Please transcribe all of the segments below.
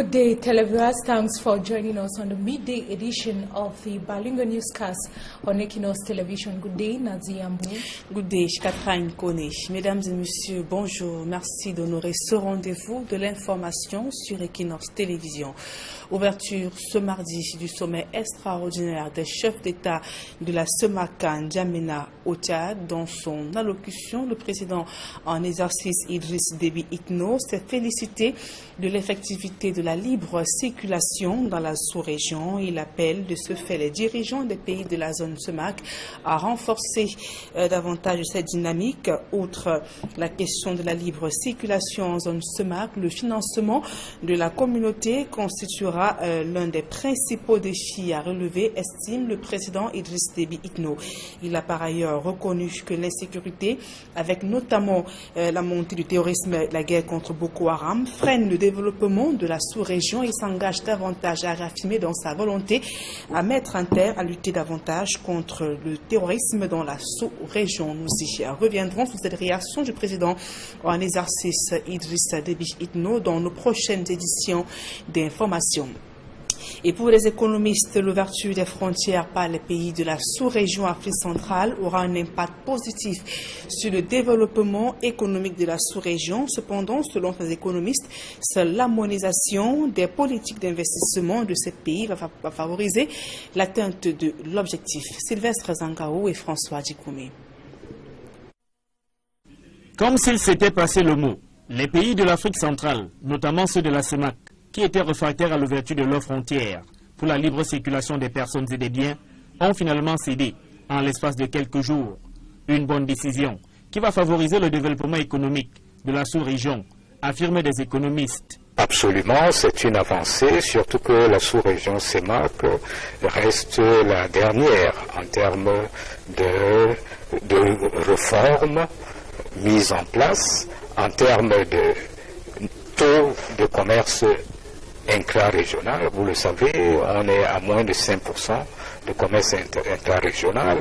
Good day, televiewers. Thanks for joining us on the midday edition of the bilingual newscast on Equinos Television. Good day, Nazi Ambou. Good day, Catherine Kone. Mesdames et messieurs, bonjour. Merci d'honorer ce rendez-vous de l'information sur Equinos Télévision. Ouverture ce mardi du sommet extraordinaire des chefs d'État de la CEMAC N'Djamena au Tchad. Dans son allocution, le président en exercice Idriss Déby Itno s'est félicité de l'effectivité de la libre circulation dans la sous-région. Il appelle de ce fait les dirigeants des pays de la zone CEMAC à renforcer davantage cette dynamique. Outre la question de la libre circulation en zone CEMAC, le financement de la communauté constituera l'un des principaux défis à relever, estime le président Idriss Déby Itno. Il a par ailleurs reconnu que l'insécurité, avec notamment la montée du terrorisme et la guerre contre Boko Haram, freine le développement de la sous-région et s'engage davantage à réaffirmer dans sa volonté à mettre un terme à lutter davantage contre le terrorisme dans la sous-région. Nous y reviendrons sur cette réaction du président en exercice Idriss Déby Itno dans nos prochaines éditions d'information. Et pour les économistes, l'ouverture des frontières par les pays de la sous-région Afrique centrale aura un impact positif sur le développement économique de la sous-région. Cependant, selon les économistes, seule l'harmonisation des politiques d'investissement de ces pays va favoriser l'atteinte de l'objectif. Sylvestre Zangao et François Djikoumé. Comme s'il s'était passé le mot, les pays de l'Afrique centrale, notamment ceux de la CEMAC, qui étaient réfractaires à l'ouverture de leurs frontières pour la libre circulation des personnes et des biens, ont finalement cédé en l'espace de quelques jours. Une bonne décision qui va favoriser le développement économique de la sous-région, affirment des économistes. Absolument, c'est une avancée, surtout que la sous-région CEMAC reste la dernière en termes de réformes mises en place, en termes de taux de commerce intra-régional. Vous le savez, on est à moins de 5% de commerce intra-régional,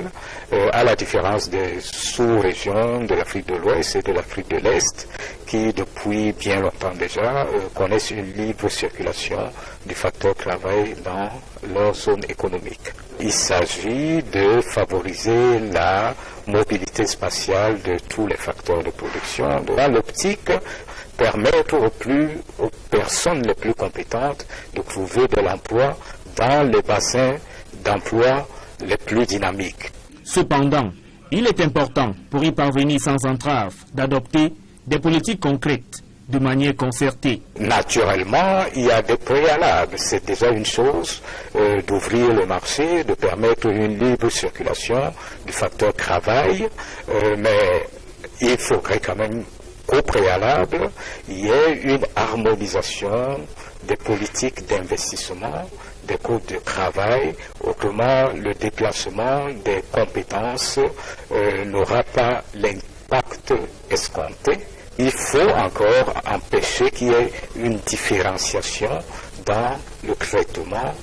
à la différence des sous-régions de l'Afrique de l'Ouest et de l'Afrique de l'Est, qui depuis bien longtemps déjà connaissent une libre circulation du facteur travail dans leur zone économique. Il s'agit de favoriser la mobilité spatiale de tous les facteurs de production dans l'optique permettre aux personnes les plus compétentes de trouver de l'emploi dans les bassins d'emploi les plus dynamiques. Cependant, il est important, pour y parvenir sans entrave, d'adopter des politiques concrètes de manière concertée. Naturellement, il y a des préalables. C'est déjà une chose d'ouvrir le marché, de permettre une libre circulation du facteur travail, mais il faudrait quand même qu'au préalable, il y ait une harmonisation des politiques d'investissement, des coûts de travail. Autrement, le déplacement des compétences n'aura pas l'impact escompté. Il faut encore empêcher qu'il y ait une différenciation dans le traitement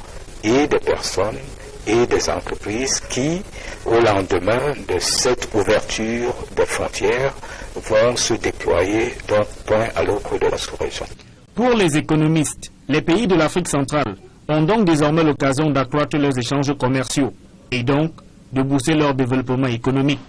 et des personnes et des entreprises qui, au lendemain de cette ouverture des frontières, vont se déployer d'un point à l'autre de la sous-région. Pour les économistes, les pays de l'Afrique centrale ont donc désormais l'occasion d'accroître leurs échanges commerciaux et donc de booster leur développement économique.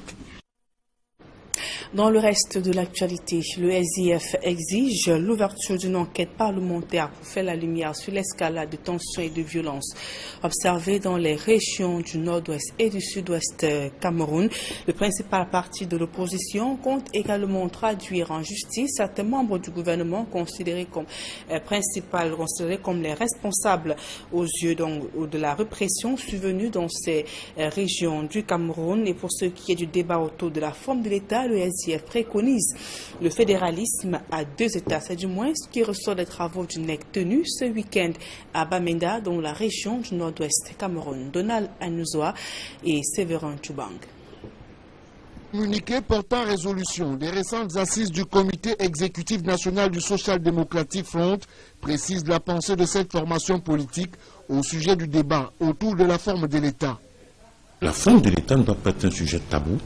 Dans le reste de l'actualité, le SIF exige l'ouverture d'une enquête parlementaire pour faire la lumière sur l'escalade de tensions et de violences observées dans les régions du nord-ouest et du sud-ouest Cameroun. Le principal parti de l'opposition compte également traduire en justice certains membres du gouvernement considérés comme les responsables aux yeux de la répression survenue dans ces régions du Cameroun. Et pour ce qui est du débat autour de la forme de l'État, le SIF préconise le fédéralisme à 2 États. C'est du moins ce qui ressort des travaux du NEC tenus ce week-end à Bamenda, dans la région du nord-ouest Cameroun. Donald Anouzoa et Séverin Tchoubang. Communiqué portant résolution des récentes assises du Comité exécutif national du Social Democratic Front précise la pensée de cette formation politique au sujet du débat autour de la forme de l'État. La forme de l'État ne doit pas être un sujet tabou.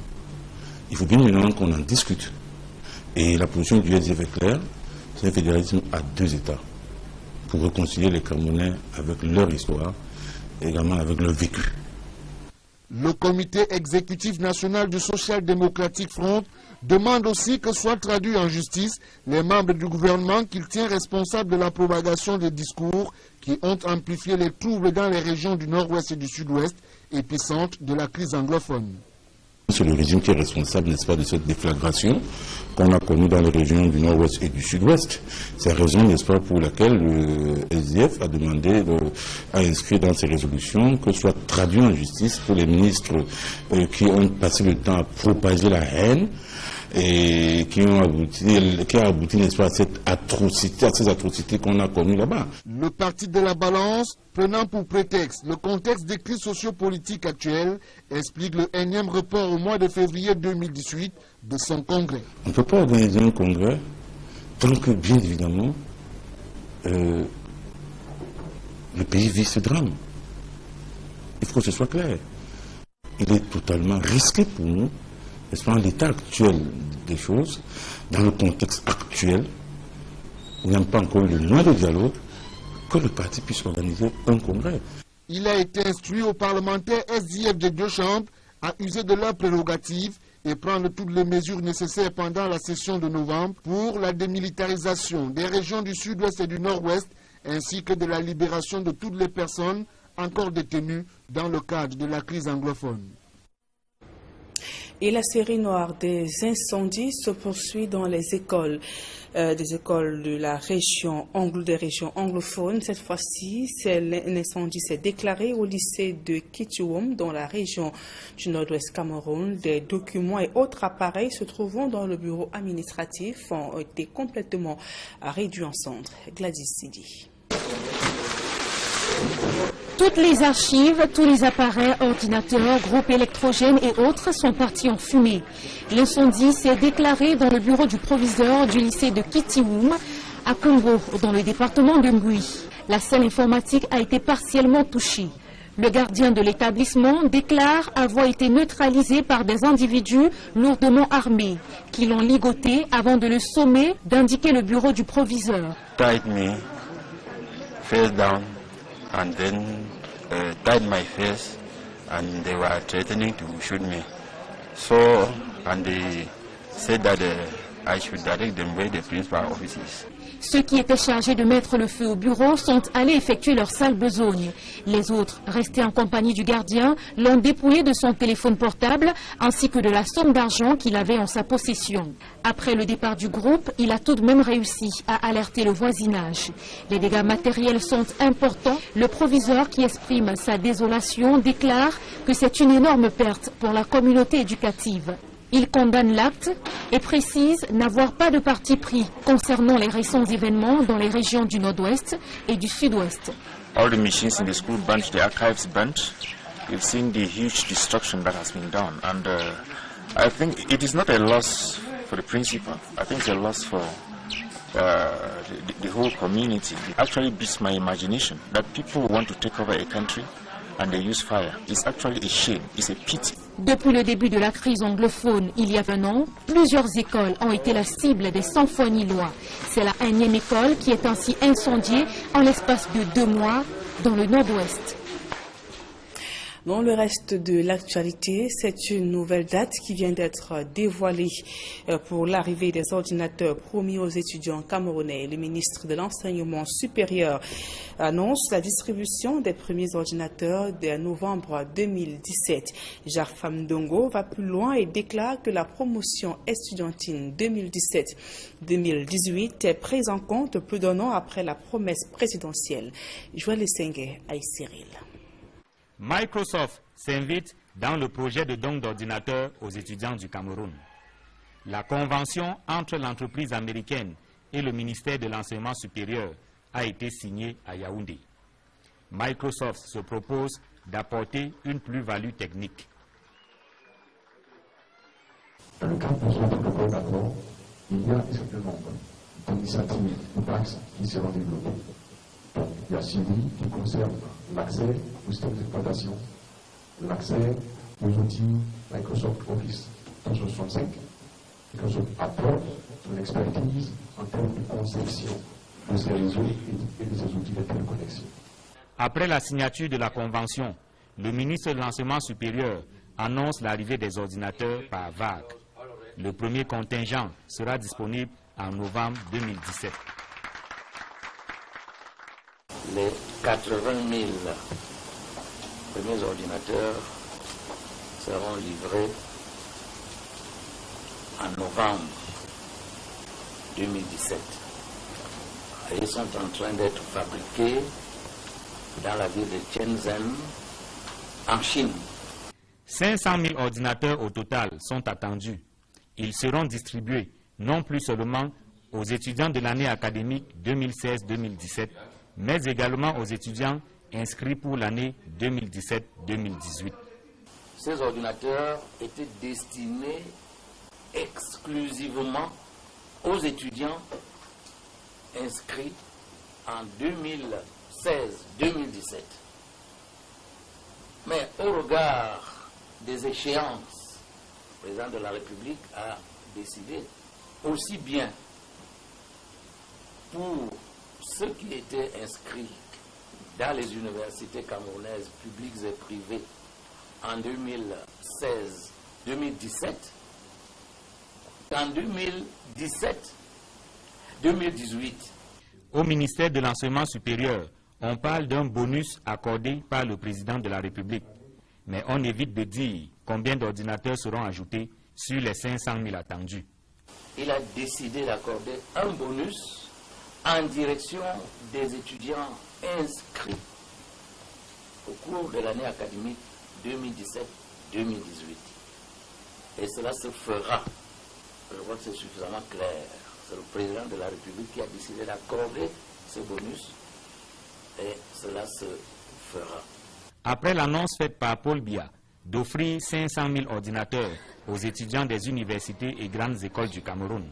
Il faut bien maintenant qu'on en discute. Et la position du SDF est claire, c'est un fédéralisme à 2 États. pour réconcilier les Camerounais avec leur histoire et également avec leur vécu. Le comité exécutif national du Social Democratic Front demande aussi que soient traduits en justice les membres du gouvernement qu'il tient responsables de la propagation des discours qui ont amplifié les troubles dans les régions du nord-ouest et du sud-ouest, épicentre de la crise anglophone. C'est le régime qui est responsable, n'est-ce pas, de cette déflagration qu'on a connue dans les régions du nord-ouest et du sud-ouest. C'est la raison, n'est-ce pas, pour laquelle le SDF a demandé à inscrire dans ses résolutions que soit traduit en justice pour les ministres qui ont passé le temps à propager la haine et qui ont abouti, n'est-ce pas, à ces atrocités qu'on a connues là-bas. Le parti de la balance, prenant pour prétexte le contexte des crises sociopolitiques actuelles, explique le énième report au mois de février 2018 de son congrès. On ne peut pas organiser un congrès tant que, bien évidemment, le pays vit ce drame. Il faut que ce soit clair. Il est totalement risqué pour nous, n'est-ce pas, l'état actuel des choses, dans le contexte actuel, il n'y a pas encore le mois de dialogue, que le parti puisse organiser un congrès. Il a été instruit aux parlementaires SDF des deux chambres à user de leurs prérogatives et prendre toutes les mesures nécessaires pendant la session de novembre pour la démilitarisation des régions du sud-ouest et du nord-ouest, ainsi que de la libération de toutes les personnes encore détenues dans le cadre de la crise anglophone. Et la série noire des incendies se poursuit dans les écoles, des écoles de la région des régions anglophones. Cette fois-ci, un incendie s'est déclaré au lycée de Kittiwum, dans la région du nord-ouest Cameroun. Des documents et autres appareils se trouvant dans le bureau administratif ont été complètement réduits en cendres. Gladys Sidi. Toutes les archives, tous les appareils, ordinateurs, groupes électrogènes et autres sont partis en fumée. L'incendie s'est déclaré dans le bureau du proviseur du lycée de Kittiwum, à Congo, dans le département de Ngui. La salle informatique a été partiellement touchée. Le gardien de l'établissement déclare avoir été neutralisé par des individus lourdement armés, qui l'ont ligoté avant de le sommer d'indiquer le bureau du proviseur. And then tied my face, and they were threatening to shoot me. So, and they said that I should direct them where the principal office is. Ceux qui étaient chargés de mettre le feu au bureau sont allés effectuer leur sale besogne. Les autres, restés en compagnie du gardien, l'ont dépouillé de son téléphone portable ainsi que de la somme d'argent qu'il avait en sa possession. Après le départ du groupe, il a tout de même réussi à alerter le voisinage. Les dégâts matériels sont importants. Le proviseur, qui exprime sa désolation, déclare que c'est une énorme perte pour la communauté éducative. Il condamne l'acte et précise n'avoir pas de parti pris concernant les récents événements dans les régions du nord-ouest et du sud-ouest. All the machines in the school burnt, the archives burnt. You've seen the huge destruction that has been done, and I think it is not a loss for the principal. I think it's a loss for the whole community. It actually beats my imagination that people want to take over a country and they use fire. It's actually a shame. It's a pity. Depuis le début de la crise anglophone, il y a 20 ans, plusieurs écoles ont été la cible des sans-foi-ni-loi. C'est la énième école qui est ainsi incendiée en l'espace de 2 mois dans le nord-ouest. Dans le reste de l'actualité, c'est une nouvelle date qui vient d'être dévoilée pour l'arrivée des ordinateurs promis aux étudiants camerounais. Le ministre de l'Enseignement supérieur annonce la distribution des premiers ordinateurs dès novembre 2017. Jacques Ndongo va plus loin et déclare que la promotion estudiantine 2017-2018 est prise en compte plus d'un an après la promesse présidentielle. Joël Sengue à Cyril. Microsoft s'invite dans le projet de don d'ordinateurs aux étudiants du Cameroun. La convention entre l'entreprise américaine et le ministère de l'Enseignement supérieur a été signée à Yaoundé. Microsoft se propose d'apporter une plus-value technique. Dans le cadre de ce protocole d'accord, il y a un certain nombre d'initiatives de base qui seront développées. Donc, il y a celui qui concerne l'accès aux systèmes d'exploitation, l'accès aux outils Microsoft Office 365. Microsoft apporte son expertise en termes de conception de ces réseaux et de ces outils de téléconnexion. Après la signature de la convention, le ministre de l'Enseignement supérieur annonce l'arrivée des ordinateurs par vague. Le premier contingent sera disponible en novembre 2017. Les 80 000 premiers ordinateurs seront livrés en novembre 2017. Et ils sont en train d'être fabriqués dans la ville de Shenzhen, en Chine. 500 000 ordinateurs au total sont attendus. Ils seront distribués non plus seulement aux étudiants de l'année académique 2016-2017, mais également aux étudiants inscrits pour l'année 2017-2018. Ces ordinateurs étaient destinés exclusivement aux étudiants inscrits en 2016-2017. Mais au regard des échéances, le président de la République a décidé aussi bien pour ceux qui étaient inscrits dans les universités camerounaises publiques et privées en 2016-2017 qu'en 2017-2018. Au ministère de l'Enseignement supérieur, on parle d'un bonus accordé par le président de la République. Mais on évite de dire combien d'ordinateurs seront ajoutés sur les 500 000 attendus. Il a décidé d'accorder un bonus en direction des étudiants inscrits au cours de l'année académique 2017-2018. Et cela se fera, je crois que c'est suffisamment clair. C'est le président de la République qui a décidé d'accorder ce bonus et cela se fera. Après l'annonce faite par Paul Biya d'offrir 500 000 ordinateurs aux étudiants des universités et grandes écoles du Cameroun,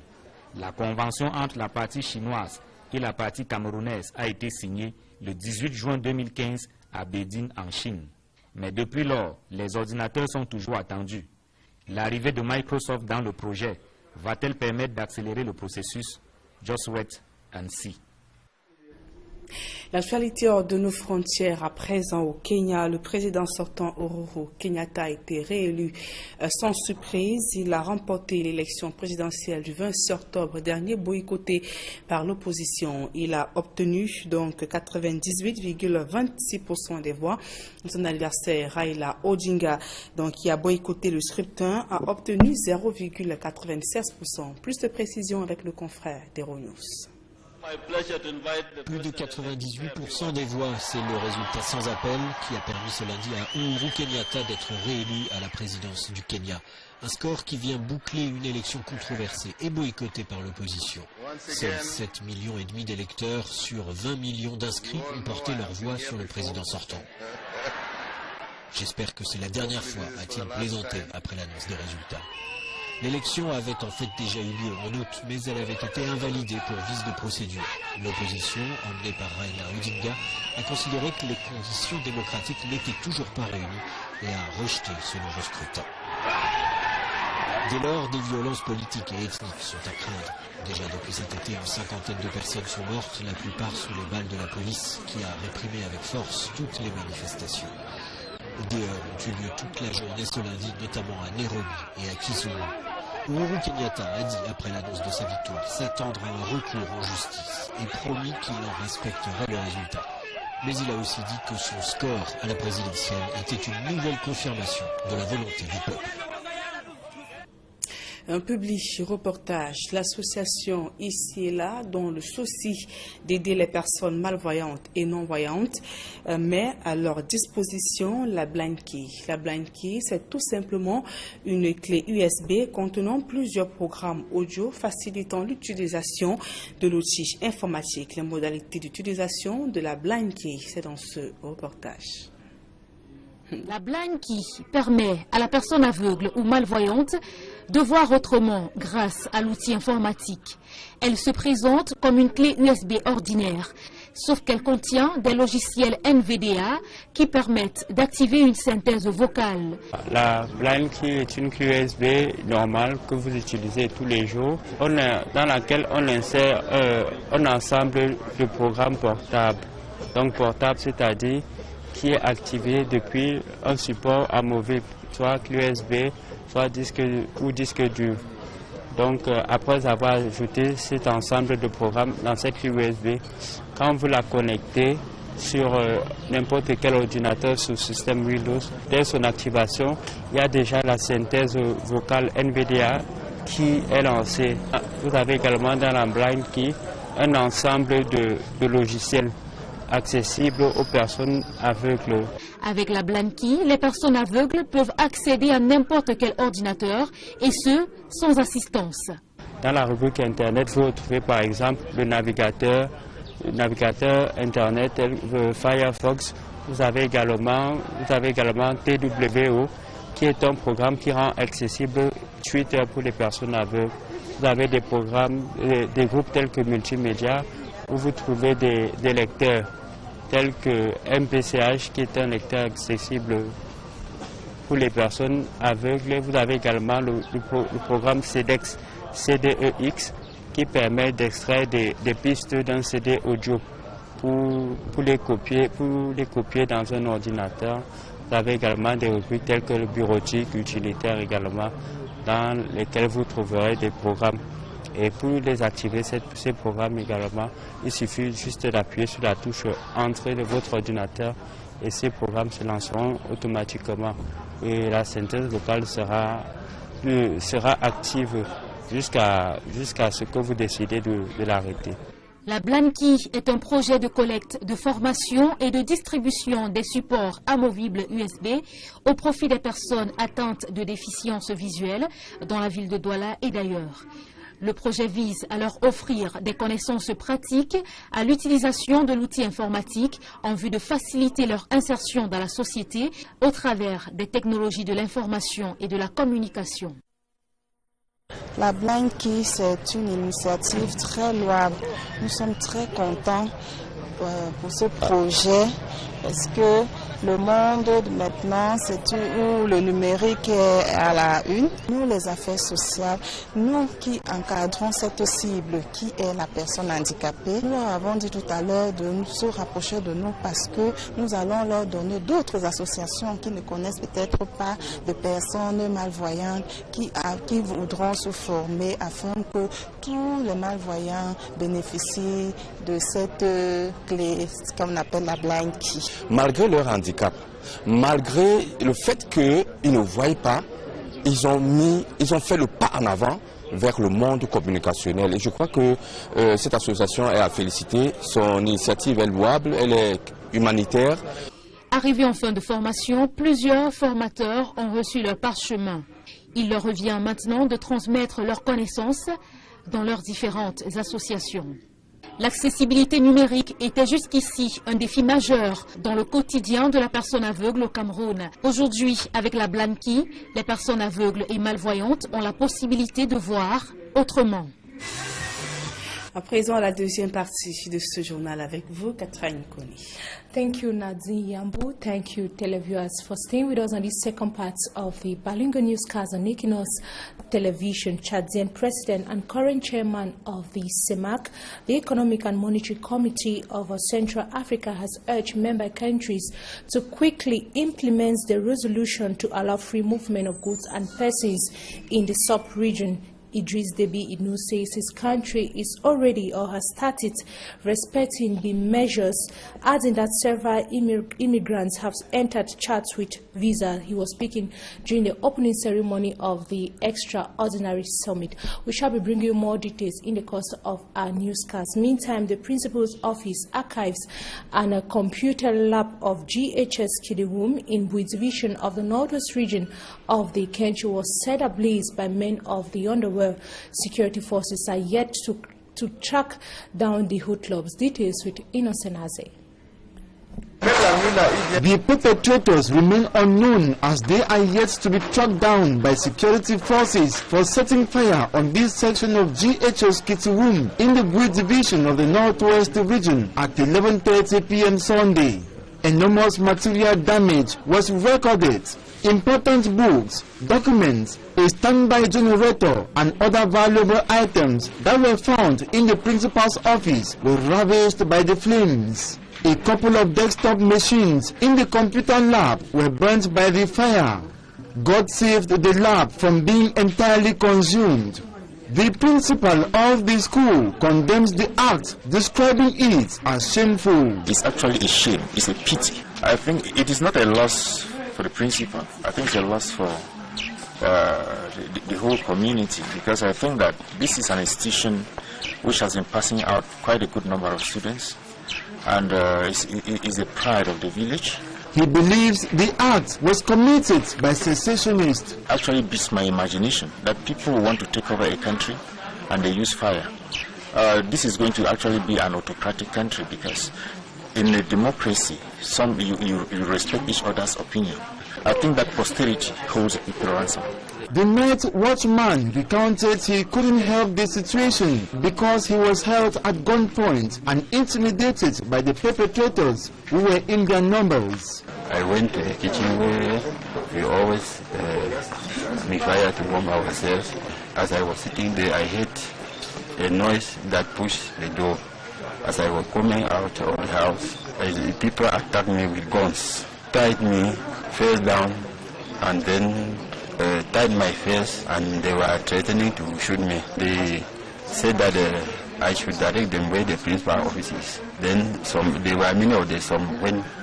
la convention entre la partie chinoise et la partie camerounaise a été signée le 18 juin 2015 à Bédine en Chine. Mais depuis lors, les ordinateurs sont toujours attendus. L'arrivée de Microsoft dans le projet va-t-elle permettre d'accélérer le processus? Just wait and see. L'actualité hors de nos frontières à présent au Kenya, le président sortant Uhuru Kenyatta a été réélu sans surprise. Il a remporté l'élection présidentielle du 26 octobre dernier, boycottée par l'opposition. Il a obtenu donc 98,26% des voix. Son adversaire Raila Odinga, donc, qui a boycotté le scrutin, a obtenu 0,96%. Plus de précision avec le confrère d'Euronews. Plus de 98% des voix, c'est le résultat sans appel qui a permis ce lundi à Uhuru Kenyatta d'être réélu à la présidence du Kenya. Un score qui vient boucler une élection controversée et boycottée par l'opposition. Seuls 7,5 millions d'électeurs sur 20 millions d'inscrits ont porté leur voix sur le président sortant. J'espère que c'est la dernière fois, a-t-il plaisanté après l'annonce des résultats. L'élection avait en fait déjà eu lieu en août, mais elle avait été invalidée pour vice de procédure. L'opposition, emmenée par Raila Odinga, a considéré que les conditions démocratiques n'étaient toujours pas réunies et a rejeté ce nouveau scrutin. Dès lors, des violences politiques et ethniques sont à craindre. Déjà depuis cet été, une cinquantaine de personnes sont mortes, la plupart sous les balles de la police, qui a réprimé avec force toutes les manifestations. Des heurts ont eu lieu toute la journée ce lundi, notamment à Nairobi et à Kisumu. Uhuru Kenyatta a dit, après l'annonce de sa victoire, s'attendre à un recours en justice et promis qu'il en respecterait le résultat. Mais il a aussi dit que son score à la présidentielle était une nouvelle confirmation de la volonté du peuple. Un public reportage, l'association Ici et Là, dont le souci d'aider les personnes malvoyantes et non-voyantes, met à leur disposition la Blind Key. La Blind Key, c'est tout simplement une clé USB contenant plusieurs programmes audio facilitant l'utilisation de l'outil informatique. Les modalités d'utilisation de la Blind Key, c'est dans ce reportage. La Blind Key permet à la personne aveugle ou malvoyante de voir autrement grâce à l'outil informatique. Elle se présente comme une clé USB ordinaire. sauf qu'elle contient des logiciels NVDA qui permettent d'activer une synthèse vocale. La Blind Key est une clé USB normale que vous utilisez tous les jours, dans laquelle on insère un ensemble de programmes portables. Donc portable, c'est-à-dire qui est activé depuis un support amovible, soit clé USB, soit disque ou disque dur. Donc après avoir ajouté cet ensemble de programmes dans cette clé USB, quand vous la connectez sur n'importe quel ordinateur sous système Windows, dès son activation, il y a déjà la synthèse vocale NVDA qui est lancée. Vous avez également dans la Blind Key un ensemble de logiciels accessibles aux personnes aveugles. Avec la Blind Key, les personnes aveugles peuvent accéder à n'importe quel ordinateur et ce, sans assistance. Dans la rubrique Internet, vous retrouvez par exemple le navigateur Internet tel Firefox. Vous avez également TWO qui est un programme qui rend accessible Twitter pour les personnes aveugles. Vous avez des programmes, des groupes tels que Multimédia où vous trouvez des lecteurs tels que MPCH qui est un lecteur accessible pour les personnes aveugles. Vous avez également le programme CEDEX, CDEX qui permet d'extraire des pistes d'un CD audio pour les copier dans un ordinateur. Vous avez également des rubriques telles que le bureautique, utilitaire également, dans lesquels vous trouverez des programmes. Et pour les activer, ces programmes également, il suffit juste d'appuyer sur la touche Entrée de votre ordinateur et ces programmes se lanceront automatiquement. Et la synthèse vocale sera active jusqu'à ce que vous décidez de l'arrêter. La Blind Key est un projet de collecte, de formation et de distribution des supports amovibles USB au profit des personnes atteintes de déficience visuelle dans la ville de Douala et d'ailleurs. Le projet vise à leur offrir des connaissances pratiques à l'utilisation de l'outil informatique en vue de faciliter leur insertion dans la société au travers des technologies de l'information et de la communication. La Blind Key, c'est une initiative très louable. Nous sommes très contents pour ce projet parce que le monde de maintenant, c'est où le numérique est à la une. Nous, les affaires sociales, nous qui encadrons cette cible qui est la personne handicapée, nous leur avons dit tout à l'heure de se rapprocher de nous parce que nous allons leur donner d'autres associations qui ne connaissent peut-être pas de personnes malvoyantes qui voudront se former afin que tous les malvoyants bénéficient de cette clé qu'on appelle la Blind Key. Malgré leur handicap, malgré le fait qu'ils ne voient pas, ils ont fait le pas en avant vers le monde communicationnel. Et je crois que cette association est à féliciter. Son initiative est louable, elle est humanitaire. Arrivés en fin de formation, plusieurs formateurs ont reçu leur parchemin. Il leur revient maintenant de transmettre leurs connaissances dans leurs différentes associations. L'accessibilité numérique était jusqu'ici un défi majeur dans le quotidien de la personne aveugle au Cameroun. Aujourd'hui, avec la Blind Key, les personnes aveugles et malvoyantes ont la possibilité de voir autrement. À présent, à la deuxième partie de ce journal avec vous, Catherine Koni. Thank you, Nadine Yambu. Thank you, televiewers, for staying with us on the second part of the Balingo Newscast on Equinos Television. Chadian President and current chairman of the CEMAC, the Economic and Monetary Committee of Central Africa, has urged member countries to quickly implement the resolution to allow free movement of goods and persons in the sub-region. Idris Deby Inu says his country is already or has started respecting the measures, adding that several immigrants have entered Chad with visa. He was speaking during the opening ceremony of the Extraordinary Summit. We shall be bringing you more details in the course of our newscast. Meantime, the Principal's Office, Archives and a computer lab of GHS Kidiwum in Bui Division of the Northwest region of the country was set ablaze by men of the underworld. Security forces are yet to track down the hoodlums. Details with Innocent Aze. The perpetrators remain unknown as they are yet to be tracked down by security forces for setting fire on this section of GHS Kitiwum in the Bui division of the Northwest region at 11:30 p.m. Sunday. Enormous material damage was recorded. Important books, documents, a standby generator and other valuable items that were found in the principal's office were ravaged by the flames. A couple of desktop machines in the computer lab were burnt by the fire. God saved the lab from being entirely consumed. The principal of the school condemns the act, describing it as shameful. It's actually a shame. It's a pity. I think it is not a loss for the principal. I think it's a loss for the whole community, because I think that this is an institution which has been passing out quite a good number of students, and it is a pride of the village. He believes the act was committed by secessionists. Actually beats my imagination that people want to take over a country and they use fire. This is going to actually be an autocratic country, because in a democracy, you respect each other's opinion. I think that posterity holds people ransom. The night watchman recounted he couldn't help the situation because he was held at gunpoint and intimidated by the perpetrators who were in their numbers. I went to the kitchen where we always make fire to warm ourselves. As I was sitting there, I heard a noise that pushed the door. As I was coming out of the house, the people attacked me with guns, tied me, fell down, and then tied my face, and they were threatening to shoot me. They said that I should direct them where the principal office is. Then there were many of them, some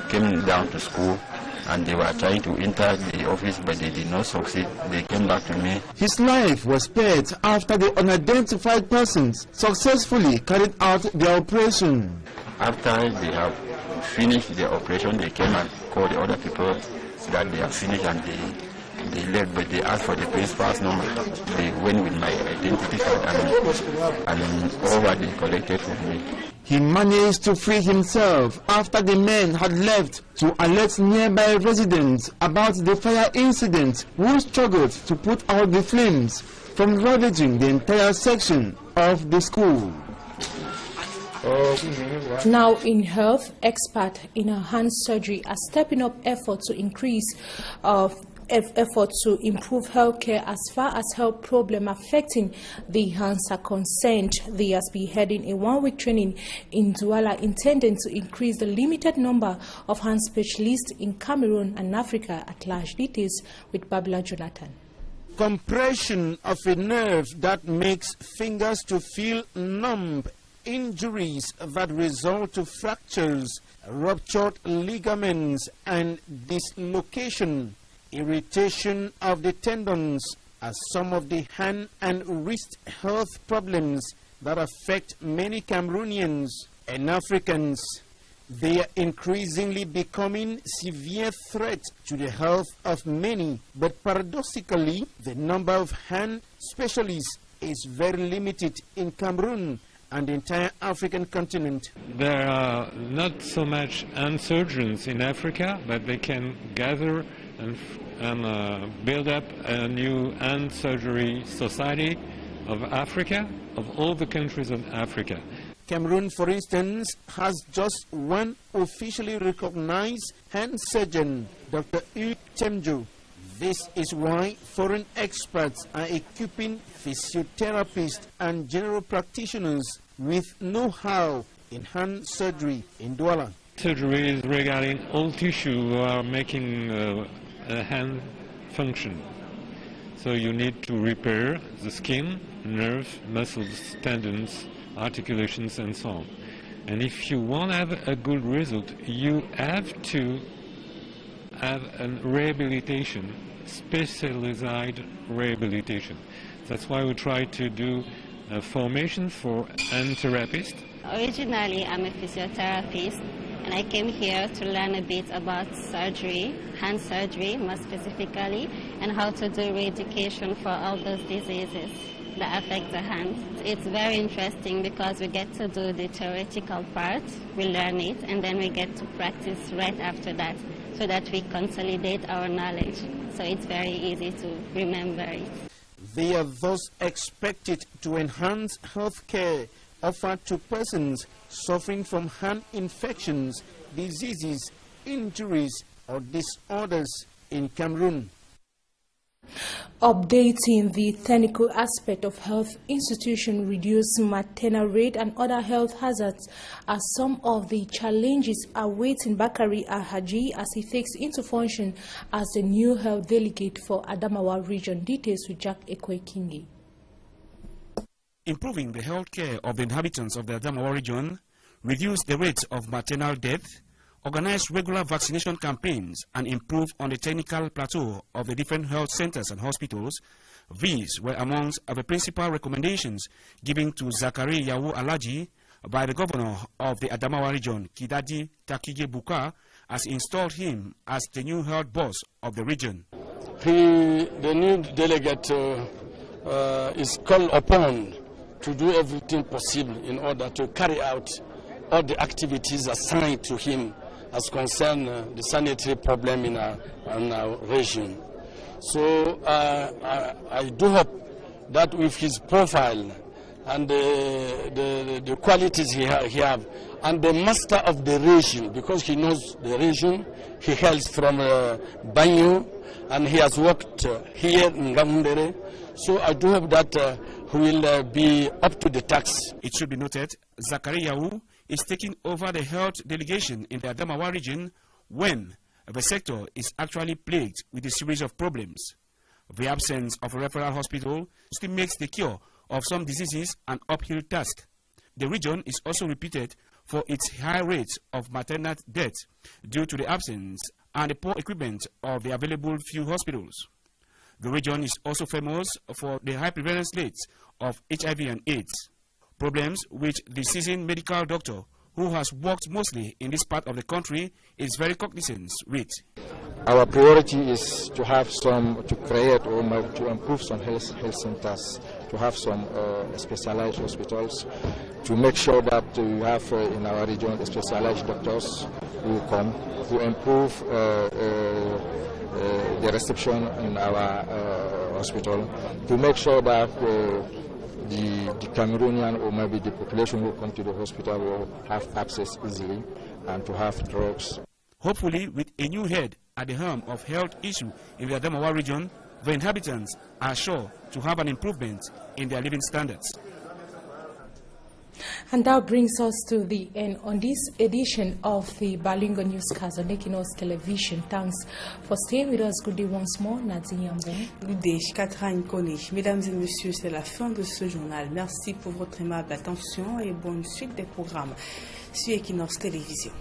came down to school, and they were trying to enter the office, but they did not succeed. They came back to me. His life was spared after the unidentified persons successfully carried out their operation. After they have finished the operation, they came and called the other people that they have finished, and they left, but they asked for the principal's number. They went with my identity card and all what they collected from me. He managed to free himself after the men had left to alert nearby residents about the fire incident, who struggled to put out the flames from ravaging the entire section of the school. Now in health, experts in hand surgery are stepping up efforts to increase efforts to improve healthcare as far as health problems affecting the hands are concerned. They are spearheading a one-week training in Douala intended to increase the limited number of hand specialists in Cameroon and Africa at large. Details with Babla Jonathan. Compression of a nerve that makes fingers to feel numb, injuries that result to fractures, ruptured ligaments and dislocation, irritation of the tendons are some of the hand and wrist health problems that affect many Cameroonians and Africans. They are increasingly becoming severe threats to the health of many, but paradoxically, the number of hand specialists is very limited in Cameroon and the entire African continent. There are not so much hand surgeons in Africa, but they can gather and build up a new hand surgery society of Africa, of all the countries of Africa. Cameroon, for instance, has just one officially recognized hand surgeon, Dr. Hugues Temjo. This is why foreign experts are equipping physiotherapists and general practitioners with know-how in hand surgery in Douala. Surgery is regarding all tissue who are making a hand function. So you need to repair the skin, nerves, muscles, tendons, articulations and so on. And if you want to have a good result, you have to have a rehabilitation, specialized rehabilitation. That's why we try to do a formation for hand therapists. Originally, I'm a physiotherapist, and I came here to learn a bit about surgery, hand surgery more specifically, and how to do eradication for all those diseases. that affect the hands. It's very interesting because we get to do the theoretical part, we learn it, and then we get to practice right after that so that we consolidate our knowledge. So it's very easy to remember it. They are thus expected to enhance health care offered to persons suffering from hand infections, diseases, injuries, or disorders in Cameroon. Updating the technical aspect of health institution, reduce maternal rate and other health hazards are some of the challenges awaiting Bakari Alhaji as he takes into function as the new health delegate for Adamawa region. Details with Jack Ekwekingi. Improving the health care of the inhabitants of the Adamawa region, reduce the rate of maternal death, organize regular vaccination campaigns, and improve on the technical plateau of the different health centers and hospitals. These were amongst the principal recommendations given to Zakari Yawu Alhaji by the governor of the Adamawa region, Kidadi Takige Buka, as he installed him as the new health boss of the region. The new delegate is called upon to do everything possible in order to carry out all the activities assigned to him as concern the sanitary problem in our region. So I do hope that with his profile and the qualities he have, and the master of the region, because he knows the region, he hails from Banyu, and he has worked here in Gamundere. So I do hope that he will be up to the task. It should be noted, Zakari Yawu is taking over the health delegation in the Adamawa region when the sector is actually plagued with a series of problems. The absence of a referral hospital still makes the cure of some diseases an uphill task. The region is also reputed for its high rates of maternal death due to the absence and the poor equipment of the available few hospitals. The region is also famous for the high prevalence rates of HIV and AIDS, problems which the seasoned medical doctor who has worked mostly in this part of the country is very cognizant with. Our priority is to have to create or to improve some health centers, to have some specialized hospitals, to make sure that we have in our region specialized doctors who come to improve the reception in our hospital, to make sure that the Cameroonian or maybe the population who come to the hospital will have access easily and to have drugs. Hopefully, with a new head at the helm of health issue in the Adamawa region, the inhabitants are sure to have an improvement in their living standards. And that brings us to the end on this edition of the Balingo Newscast on Equinos Television. Thanks for staying with us. Good day once more, Nadine Yambon. Good day, Catherine Kone. Mesdames et messieurs, c'est la fin de ce journal. Merci pour votre aimable attention et bonne suite des programmes sur Equinos Télévision.